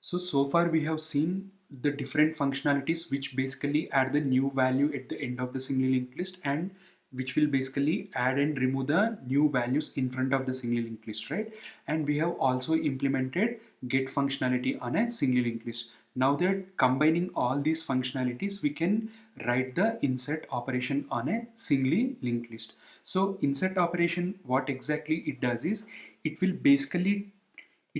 So far we have seen the different functionalities which basically add the new value at the end of the single linked list, and which will basically add and remove the new values in front of the single linked list, right? And we have also implemented get functionality on a single linked list. Now that combining all these functionalities, we can write the insert operation on a singly linked list. So insert operation, what exactly it does is, it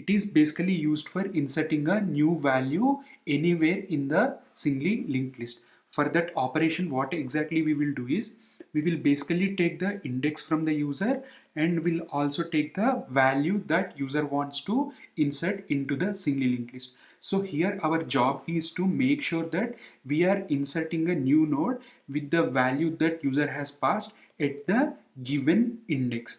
is basically used for inserting a new value anywhere in the singly linked list. For that operation, what exactly we will do is, we will basically take the index from the user and will also take the value that user wants to insert into the singly linked list. So here our job is to make sure that we are inserting a new node with the value that user has passed at the given index.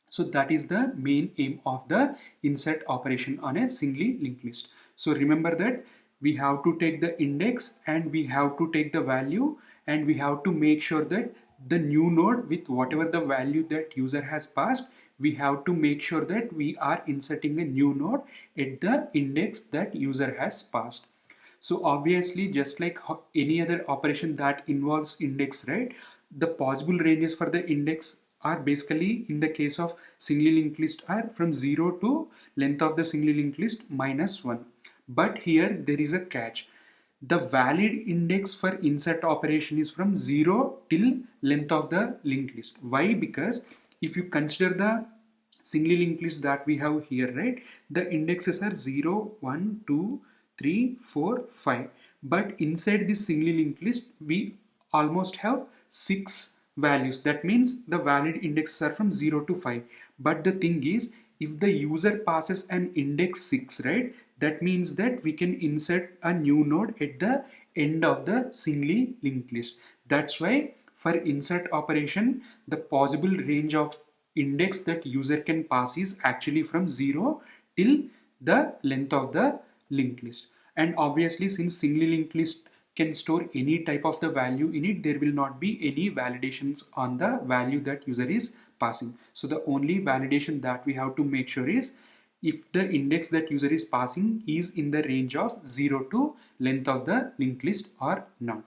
So that is the main aim of the insert operation on a singly linked list. So remember that we have to take the index and we have to take the value, and we have to make sure that the new node with whatever the value that user has passed, we have to make sure that we are inserting a new node at the index that user has passed. So obviously, just like any other operation that involves index, right? The possible ranges for the index are basically, in the case of single linked list, are from 0 to length of the single linked list minus 1. But here there is a catch. The valid index for insert operation is from 0 till length of the linked list. Why? Because if you consider the single linked list that we have here, right, the indexes are 0, 1, 2, 3, 4, 5. But inside this single linked list, we almost have 6 values. That means the valid indexes are from 0 to 5. But the thing is, if the user passes an index 6, right, that means that we can insert a new node at the end of the singly linked list. That's why for insert operation, the possible range of index that user can pass is actually from 0 till the length of the linked list. And obviously, since singly linked list can store any type of the value in it, there will not be any validations on the value that user is passing. So the only validation that we have to make sure is if the index that user is passing is in the range of 0 to length of the linked list or not.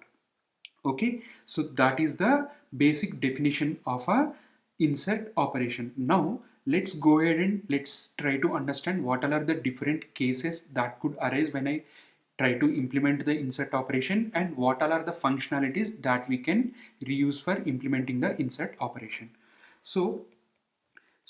Okay, so that is the basic definition of a insert operation. Now let's go ahead and let's try to understand what are the different cases that could arise when I try to implement the insert operation, and what are the functionalities that we can reuse for implementing the insert operation. So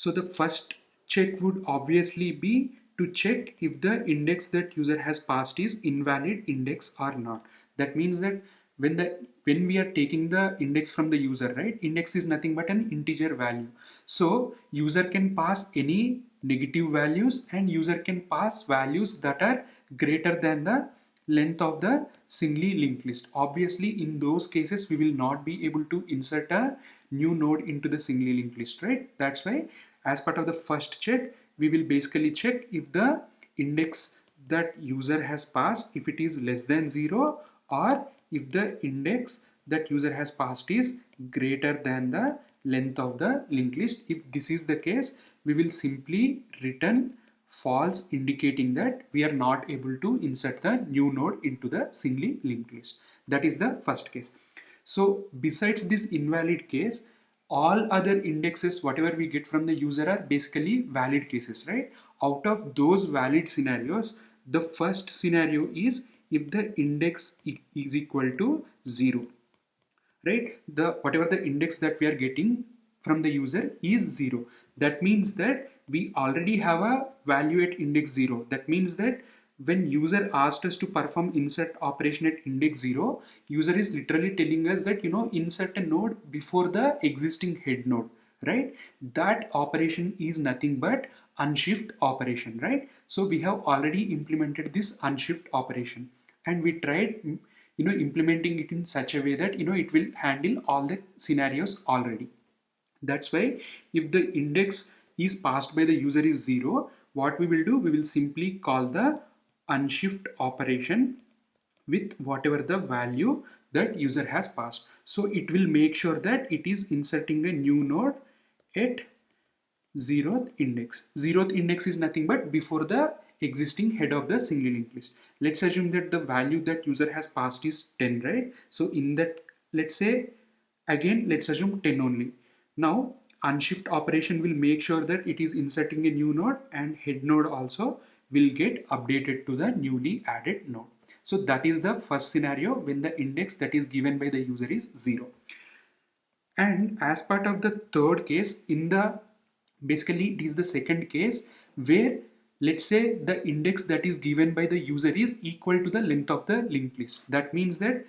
the first check would obviously be to check if the index that user has passed is invalid index or not. That means that when we are taking the index from the user, right, index is nothing but an integer value. So user can pass any negative values, and user can pass values that are greater than the length of the singly linked list. Obviously, in those cases, we will not be able to insert a new node into the singly linked list, right? That's why, as part of the first check, we will basically check if the index that user has passed, if it is less than 0, or if the index that user has passed is greater than the length of the linked list. If this is the case, we will simply return false, indicating that we are not able to insert the new node into the singly linked list. That is the first case. So besides this invalid case, all other indexes whatever we get from the user are basically valid cases, right? Out of those valid scenarios, the first scenario is if the index is equal to 0, right? The whatever the index that we are getting from the user is 0. That means that we already have a value at index 0. That means that when user asked us to perform insert operation at index 0, user is literally telling us that, insert a node before the existing head node, right? That operation is nothing but unshift operation, right? So we have already implemented this unshift operation, and we tried implementing it in such a way that it will handle all the scenarios already. That's why if the index is passed by the user is 0, what we will do, we will simply call the unshift operation with whatever the value that user has passed. So it will make sure that it is inserting a new node at 0th index. 0th index is nothing but before the existing head of the singly linked list. Let's assume that the value that user has passed is 10, right? So in that, let's say, again, let's assume 10 only. Now, unshift operation will make sure that it is inserting a new node, and head node also will get updated to the newly added node. So that is the first scenario when the index that is given by the user is 0. And as part of the third case, basically it is the second case where, let's say, the index that is given by the user is equal to the length of the linked list. That means that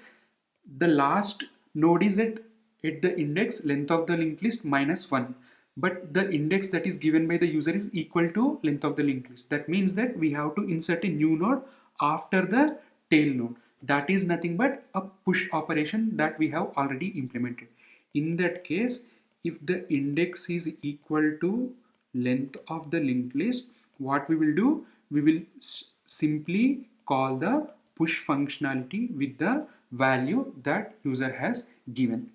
the last node is at the index length of the linked list minus 1, but the index that is given by the user is equal to length of the linked list. That means that we have to insert a new node after the tail node. That is nothing but a push operation that we have already implemented. In that case, if the index is equal to length of the linked list, what we will do, we will simply call the push functionality with the value that user has given.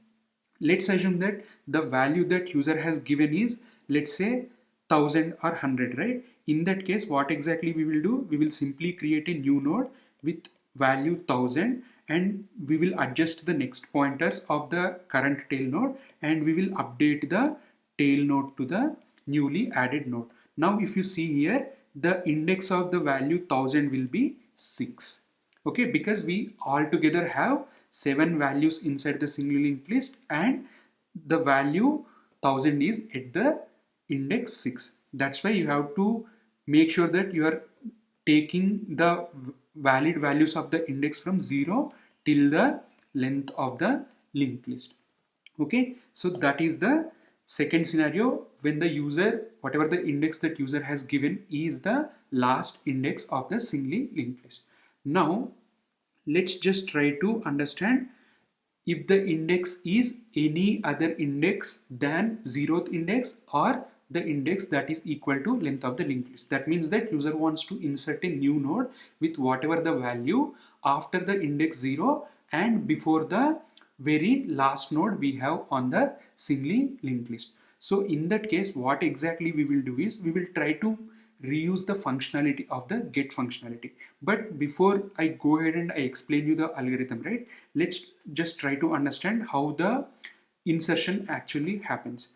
Let's assume that the value that user has given is, let's say, 1000 or 100, right? In that case, what exactly we will do, we will simply create a new node with value 1000, and we will adjust the next pointers of the current tail node, and we will update the tail node to the newly added node. Now if you see here, the index of the value 1000 will be 6. Okay, because we altogether have 7 values inside the single linked list, and the value 1000 is at the index 6. That's why you have to make sure that you are taking the valid values of the index from 0 till the length of the linked list. Okay, so that is the second scenario when the user, whatever the index that user has given, is the last index of the singly linked list. Now let's just try to understand if the index is any other index than 0th index, or the index that is equal to length of the linked list. That means that user wants to insert a new node with whatever the value after the index 0 and before the very last node we have on the singly linked list. So in that case, what exactly we will do is, we will try to reuse the functionality of the get functionality. But before I go ahead and I explain you the algorithm, right, let's just try to understand how the insertion actually happens.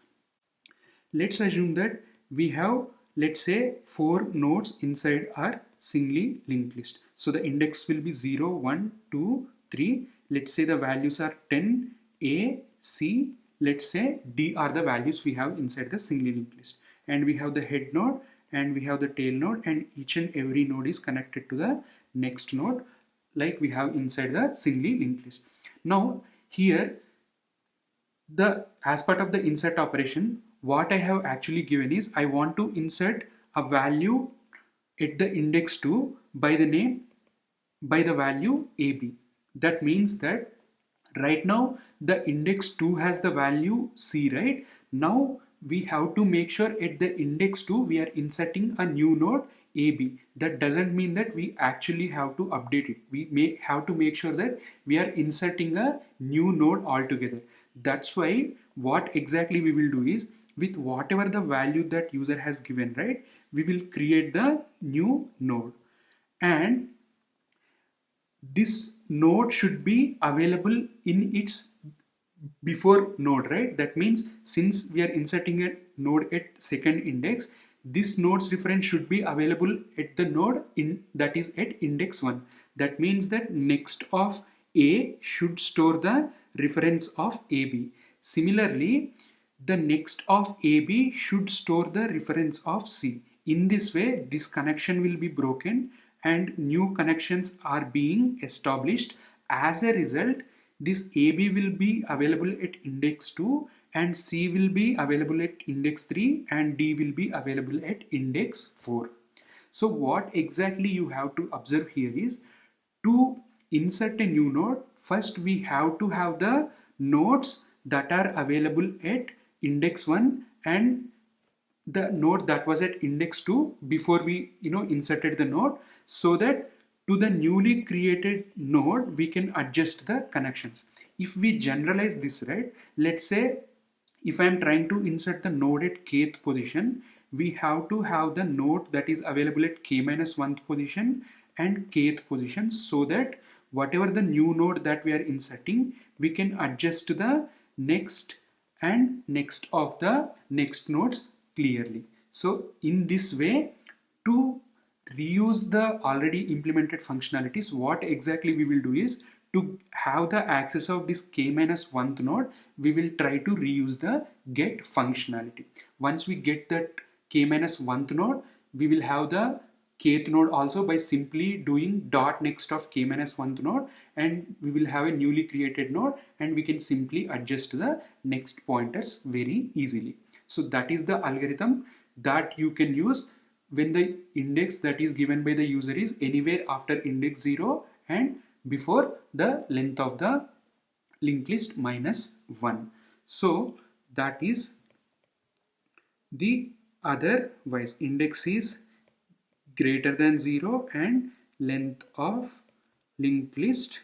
Let's assume that we have, let's say, 4 nodes inside our singly linked list. So the index will be 0, 1, 2, 3. Let's say the values are 10, A, C, let's say D are the values we have inside the singly linked list. And we have the head node and we have the tail node, and each and every node is connected to the next node like we have inside the singly linked list. Now here, as part of the insert operation, what I have actually given is, I want to insert a value at the index 2 by the value AB. That means that right now the index 2 has the value C, right? Now we have to make sure at the index 2 we are inserting a new node AB. That doesn't mean that we actually have to update it. We may have to make sure that we are inserting a new node altogether. That's why what exactly we will do is, with whatever the value that user has given, right, we will create the new node, and this node should be available in its before node, right? That means since we are inserting a node at second index, this node's reference should be available at the node that is at index 1. That means that next of A should store the reference of AB. Similarly, the next of AB should store the reference of C. In this way, this connection will be broken and new connections are being established. As a result, this AB will be available at index 2 and C will be available at index 3 and D will be available at index 4. So what exactly you have to observe here is, to insert a new node, first we have to have the nodes that are available at index 1 and the node that was at index 2 before we inserted the node, so that to the newly created node we can adjust the connections. If we generalize this, right, let's say if I am trying to insert the node at kth position, we have to have the node that is available at k minus 1th position and kth position, so that whatever the new node that we are inserting, we can adjust the next and next of the next nodes clearly. So in this way, to reuse the already implemented functionalities, what exactly we will do is, to have the access of this k minus 1th node, we will try to reuse the get functionality. Once we get that k minus 1th node, we will have the kth node also by simply doing dot next of k minus 1th node, and we will have a newly created node, and we can simply adjust the next pointers very easily. So that is the algorithm that you can use when the index that is given by the user is anywhere after index 0 and before the length of the linked list minus 1. So that is the otherwise index is greater than 0 and length of linked list.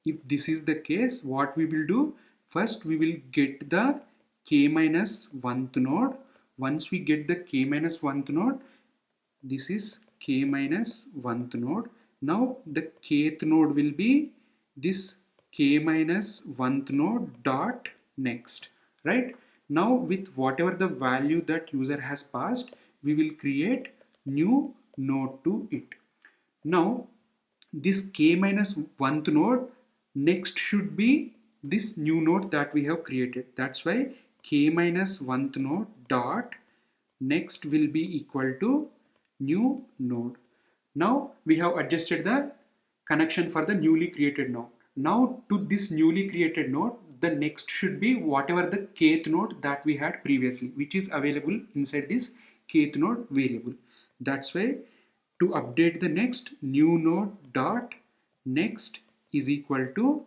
If this is the case, what we will do, first we will get the k minus 1th node. Once we get the k minus 1th node, this is k minus 1th node. Now the kth node will be this k minus 1th node dot next, right? Now with whatever the value that user has passed, we will create new node to it. Now this k minus 1th node next should be this new node that we have created. That's why k minus 1th node dot next will be equal to new node. Now we have adjusted the connection for the newly created node. Now to this newly created node, the next should be whatever the kth node that we had previously, which is available inside this kth node variable. That's why to update the next, new node dot next is equal to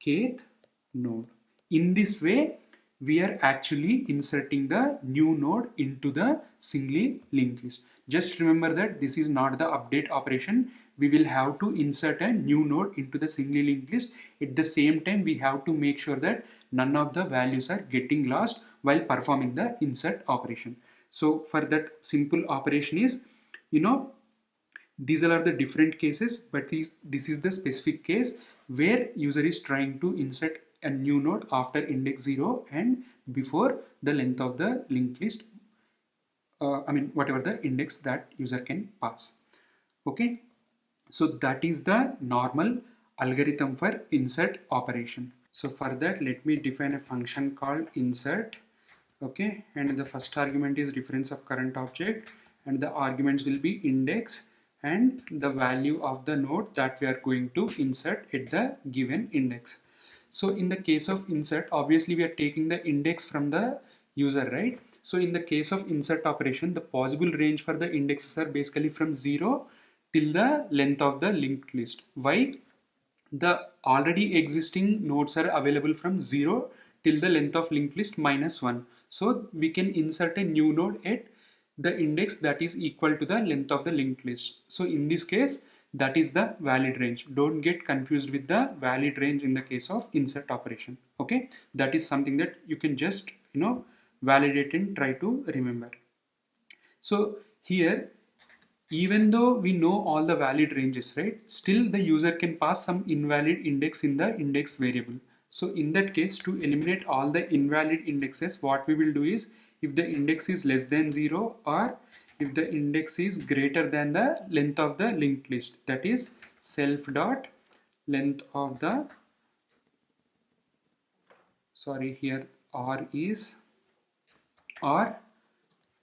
kth node. In this way, we are actually inserting the new node into the singly linked list. Just remember that this is not the update operation. We will have to insert a new node into the singly linked list. At the same time, we have to make sure that none of the values are getting lost while performing the insert operation. So for that simple operation is, these are the different cases, but this is the specific case where user is trying to insert a new node after index 0 and before the length of the linked list, whatever the index that user can pass. Okay, so that is the normal algorithm for insert operation. So for that, let me define a function called insert. Okay, and the first argument is reference of current object, and the arguments will be index and the value of the node that we are going to insert at the given index. So in the case of insert, obviously we are taking the index from the user, right? So in the case of insert operation, the possible range for the indexes are basically from 0 till the length of the linked list. Why? The already existing nodes are available from 0 till the length of linked list minus 1. So we can insert a new node at the index that is equal to the length of the linked list. So in this case, that is the valid range. Don't get confused with the valid range in the case of insert operation. Okay, that is something that you can just validate and try to remember. So here, even though we know all the valid ranges, right, still the user can pass some invalid index in the index variable. So in that case, to eliminate all the invalid indexes, what we will do is, if the index is less than 0 or if the index is greater than the length of the linked list, that is self dot length of the, sorry, here r is or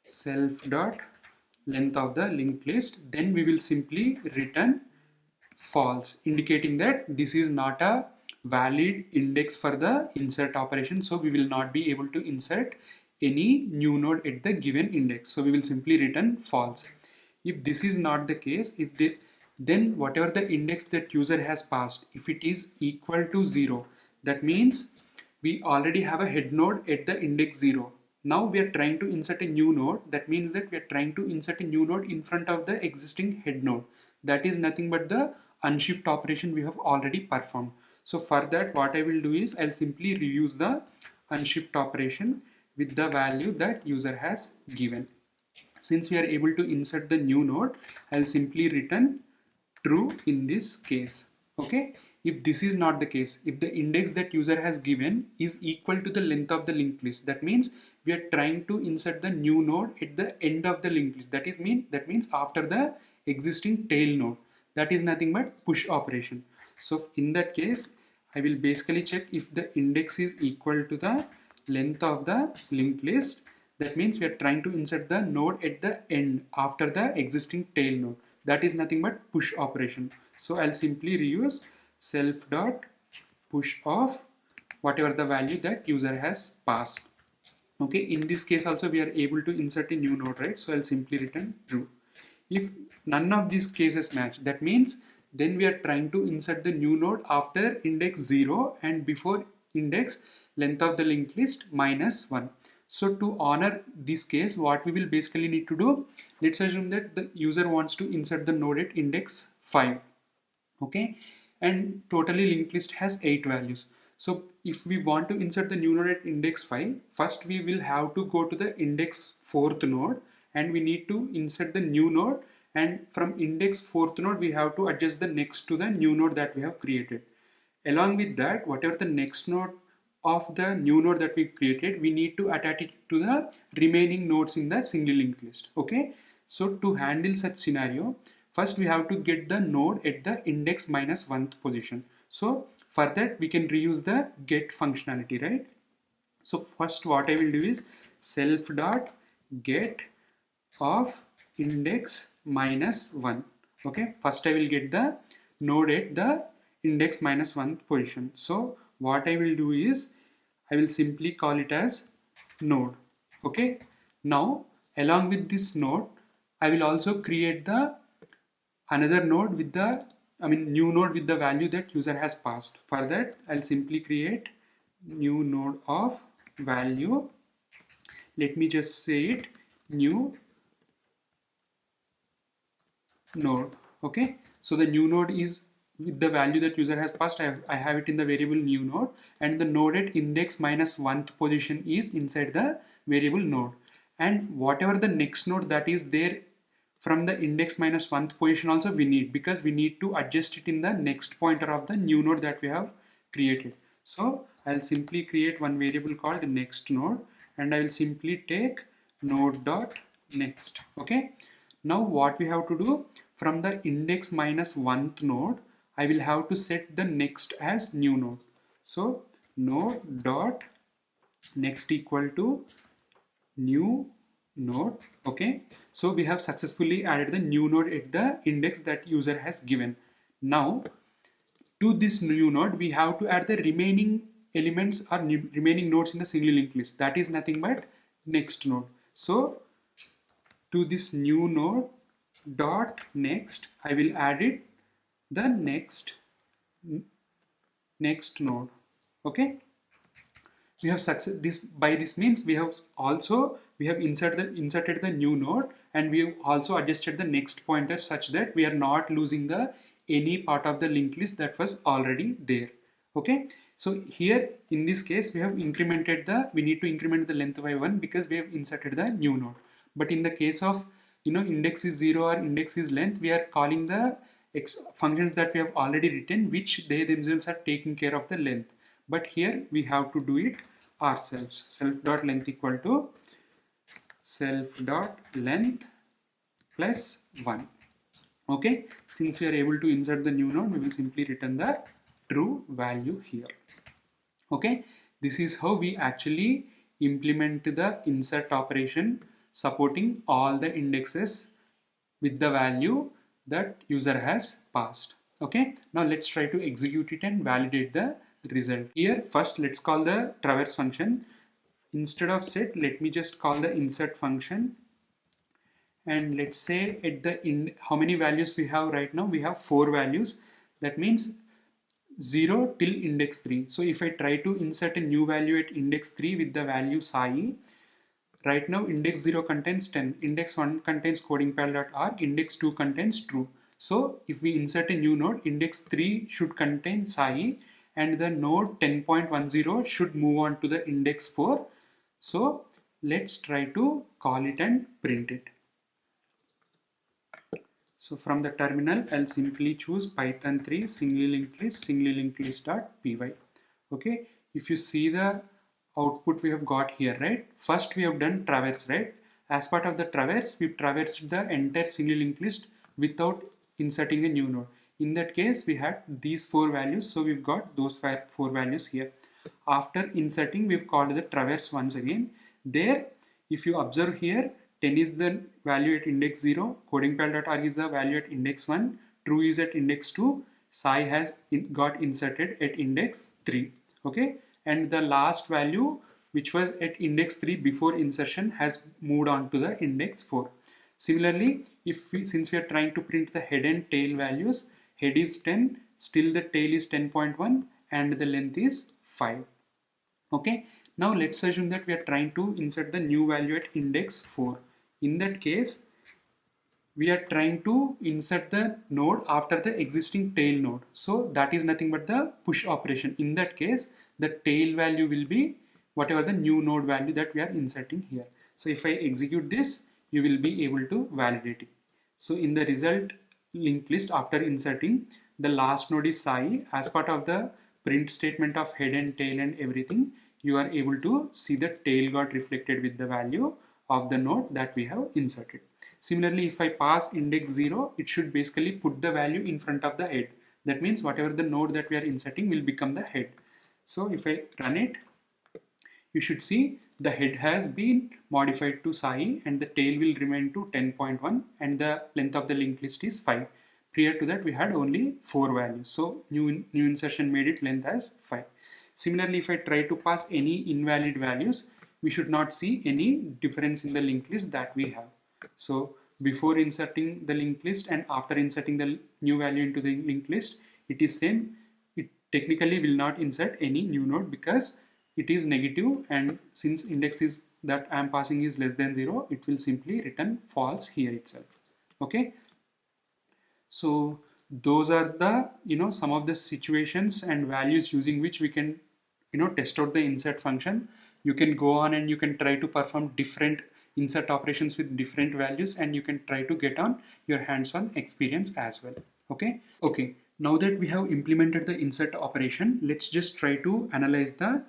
self dot length of the linked list, then we will simply return false, indicating that this is not a valid index for the insert operation. So we will not be able to insert any new node at the given index. So we will simply return false. If this is not the case, then whatever the index that user has passed, if it is equal to 0, that means we already have a head node at the index 0. Now we are trying to insert a new node. That means that we are trying to insert a new node in front of the existing head node. That is nothing but the unshift operation we have already performed. So for that, what I will do is I'll simply reuse the unshift operation, with the value that user has given. Since we are able to insert the new node, I'll simply return true in this case. Okay, if this is not the case, if the index that user has given is equal to the length of the linked list, that means we are trying to insert the new node at the end of the linked list. That means after the existing tail node. That is nothing but push operation. So in that case, I will basically check if the index is equal to the length of the linked list. That means we are trying to insert the node at the end after the existing tail node. That is nothing but push operation. So I'll simply reuse self dot push of whatever the value that user has passed. Okay, in this case also we are able to insert a new node, right? So I'll simply return true. If none of these cases match, that means then we are trying to insert the new node after index 0 and before index length of the linked list -1. So to honor this case, what we will basically need to do, let's assume that the user wants to insert the node at index 5, okay, and totally linked list has 8 values. So if we want to insert the new node at index 5, first we will have to go to the index 4th node and we need to insert the new node, and from index 4th node we have to adjust the next to the new node that we have created. Along with that, whatever the next node of the new node that we created, we need to attach it to the remaining nodes in the single linked list. Okay, so to handle such scenario, first we have to get the node at the index -1th position. So for that we can reuse the get functionality, right? So first what I will do is self dot get of index -1. Okay, first I will get the node at the index -1th position. So what I will do is I will simply call it as node. Okay, now along with this node I will also create the another node with the new node with the value that user has passed. For that I'll simply create new node of value. Let me just say it new node. Okay, so the new node is with the value that user has passed. I have it in the variable new node, and the node at index -1th position is inside the variable node, and whatever the next node that is there from the index -1th position also we need, because we need to adjust it in the next pointer of the new node that we have created. So I'll simply create one variable called next node, and I will simply take node dot next. Okay, now what we have to do, from the index -1th node I will have to set the next as new node. So node dot next equal to new node. Okay, so we have successfully added the new node at the index that user has given. Now to this new node we have to add the remaining elements or remaining nodes in the single linked list. That is nothing but next node. So to this new node dot next I will add it the next node. Okay, we have this. By this means we have inserted the new node, and we have also adjusted the next pointer such that we are not losing the any part of the linked list that was already there. Okay, so here in this case we have incremented we need to increment the length by 1 because we have inserted the new node. But in the case of index is 0 or index is length, we are calling the functions that we have already written, which they themselves are taking care of the length. But here we have to do it ourselves. Self dot length equal to self dot length plus 1. Okay, since we are able to insert the new node, we will simply return the true value here. Okay, this is how we actually implement the insert operation supporting all the indexes with the value that user has passed. Okay, now let's try to execute it and validate the result. Here first let's call the traverse function. Instead of set, let me just call the insert function, and let's say at the how many values we have right now. We have 4 values. That means 0 till index 3. So if I try to insert a new value at index 3 with the value Sai, right now index 0 contains 10, index 1 contains codingpal.arg, index 2 contains true. So if we insert a new node, index 3 should contain Sai, and the node 10.10 should move on to the index 4. So let's try to call it and print it. So from the terminal, I'll simply choose Python 3 singly linked list dot py. Okay, if you see the output we have got here, right? First we have done traverse, right? As part of the traverse, we traversed the entire singly linked list without inserting a new node. In that case, we had these 4 values, so we've got those 4 values here. After inserting, we've called the traverse once again. There, if you observe here, 10 is the value at index 0, codingpal.org is the value at index 1, true is at index 2, Sai has got inserted at index 3. Okay, and the last value which was at index 3 before insertion has moved on to the index 4. Similarly, since we are trying to print the head and tail values, head is 10, still the tail is 10.1 and the length is 5. Okay, now let's assume that we are trying to insert the new value at index 4. In that case, we are trying to insert the node after the existing tail node. So that is nothing but the push operation. In that case, the tail value will be whatever the new node value that we are inserting here. So if I execute this, you will be able to validate it. So in the result linked list, after inserting, the last node is Sai. As part of the print statement of head and tail and everything, you are able to see the tail got reflected with the value of the node that we have inserted. Similarly, if I pass index 0, it should basically put the value in front of the head. That means whatever the node that we are inserting will become the head. So if I run it, you should see the head has been modified to Sai and the tail will remain to 10.1 and the length of the linked list is 5. Prior to that, we had only 4 values. So new insertion made it length as 5. Similarly, if I try to pass any invalid values, we should not see any difference in the linked list that we have. So before inserting the linked list and after inserting the new value into the linked list, it is same. It technically will not insert any new node because it is negative, and since index is that I am passing is less than 0, it will simply return false here itself. Okay. So those are the some of the situations and values using which we can test out the insert function. You can go on and you can try to perform different insert operations with different values, and you can try to get on your hands-on experience as well. Okay, now that we have implemented the insert operation, let's just try to analyze the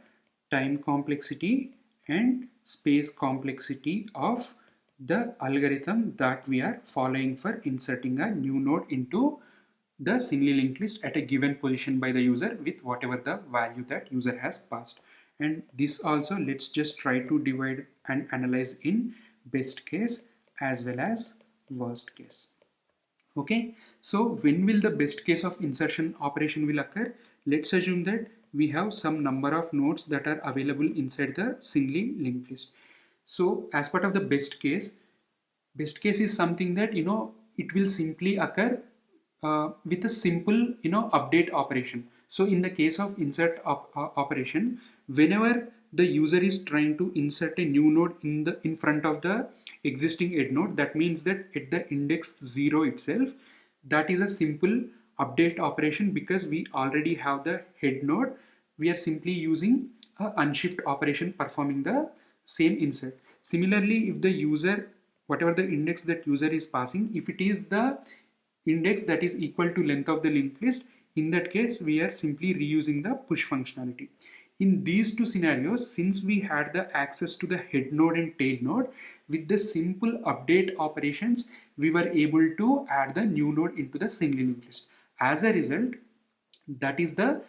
time complexity and space complexity of the algorithm that we are following for inserting a new node into the singly linked list at a given position by the user with whatever the value that user has passed. And this also, let's just try to divide and analyze in best case as well as worst case. Okay, so when will the best case of insertion operation will occur? Let's assume that we have some number of nodes that are available inside the singly linked list. So as part of the best case is something that it will simply occur with a simple update operation. So in the case of insert operation, whenever the user is trying to insert a new node in front of the existing head node, that means that at the index 0 itself, that is a simple update operation because we already have the head node. We are simply using a unshift operation performing the same insert. Similarly, if the user, whatever the index that user is passing, if it is the index that is equal to length of the linked list, in that case we are simply reusing the push functionality. In these two scenarios, since we had the access to the head node and tail node, with the simple update operations, we were able to add the new node into the singly linked list. As a result, that is the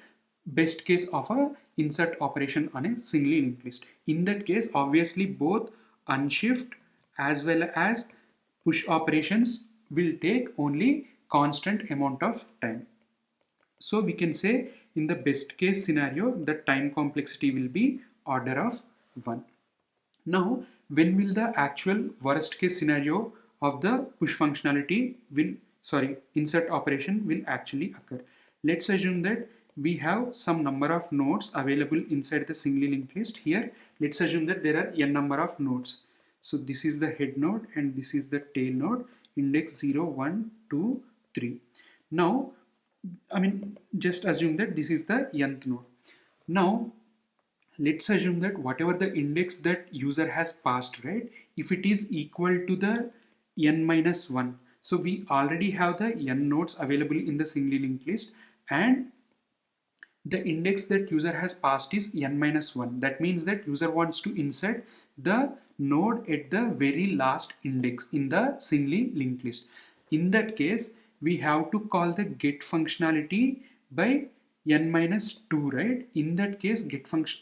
best case of a insert operation on a singly linked list. In that case, obviously both unshift as well as push operations will take only constant amount of time. So we can say in the best case scenario, the time complexity will be order of 1. Now, when will the actual worst case scenario of the push functionality insert operation will actually occur? Let's assume that we have some number of nodes available inside the singly linked list. Here, let's assume that there are n number of nodes. So this is the head node and this is the tail node, index 0, 1, 2, 3. Now, just assume that this is the nth node. Now, let's assume that whatever the index that user has passed, right, if it is equal to the n minus 1, so we already have the n nodes available in the singly linked list, and the index that user has passed is n minus 1. That means that user wants to insert the node at the very last index in the singly linked list. In that case, we have to call the get functionality by n minus 2, right? In that case, get function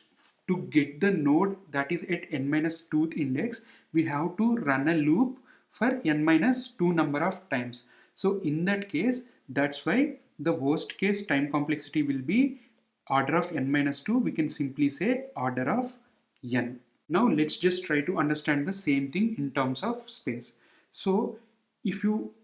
to get the node that is at n minus 2th index, we have to run a loop for n minus 2 number of times. So in that case, that's why the worst case time complexity will be order of n minus 2. We can simply say order of n. Now let's just try to understand the same thing in terms of space. So if you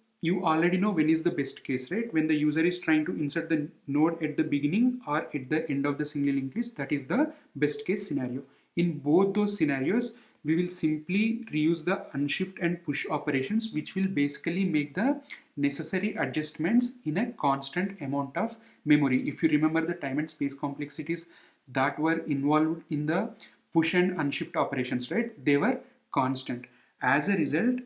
already know when is the best case, right? When the user is trying to insert the node at the beginning or at the end of the singly linked list, that is the best case scenario. In both those scenarios, we will simply reuse the unshift and push operations, which will basically make the necessary adjustments in a constant amount of memory. If you remember the time and space complexities that were involved in the push and unshift operations, right? They were constant. As a result,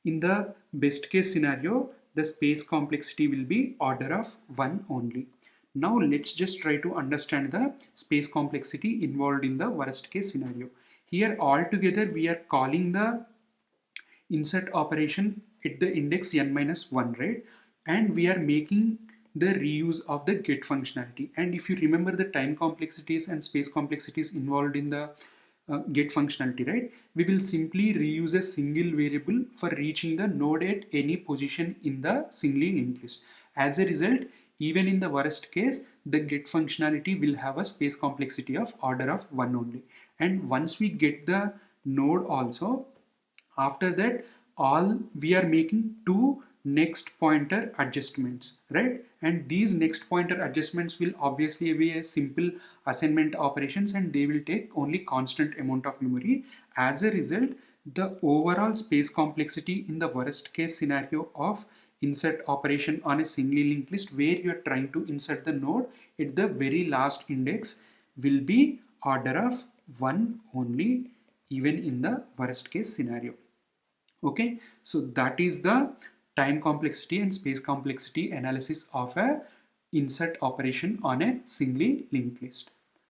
in the best case scenario, the space complexity will be order of 1 only. Now let's just try to understand the space complexity involved in the worst case scenario. Here altogether we are calling the insert operation at the index n minus 1, right? And we are making the reuse of the get functionality. And if you remember the time complexities and space complexities involved in the get functionality, right, we will simply reuse a single variable for reaching the node at any position in the singly linked list. As a result, even in the worst case, the get functionality will have a space complexity of order of 1 only. And once we get the node also, after that, all we are making two next pointer adjustments, right? And these next pointer adjustments will obviously be a simple assignment operations, and they will take only constant amount of memory. As a result, the overall space complexity in the worst case scenario of insert operation on a singly linked list where you are trying to insert the node at the very last index will be order of 1 only, even in the worst case scenario. Okay, so that is the time complexity and space complexity analysis of a insert operation on a singly linked list.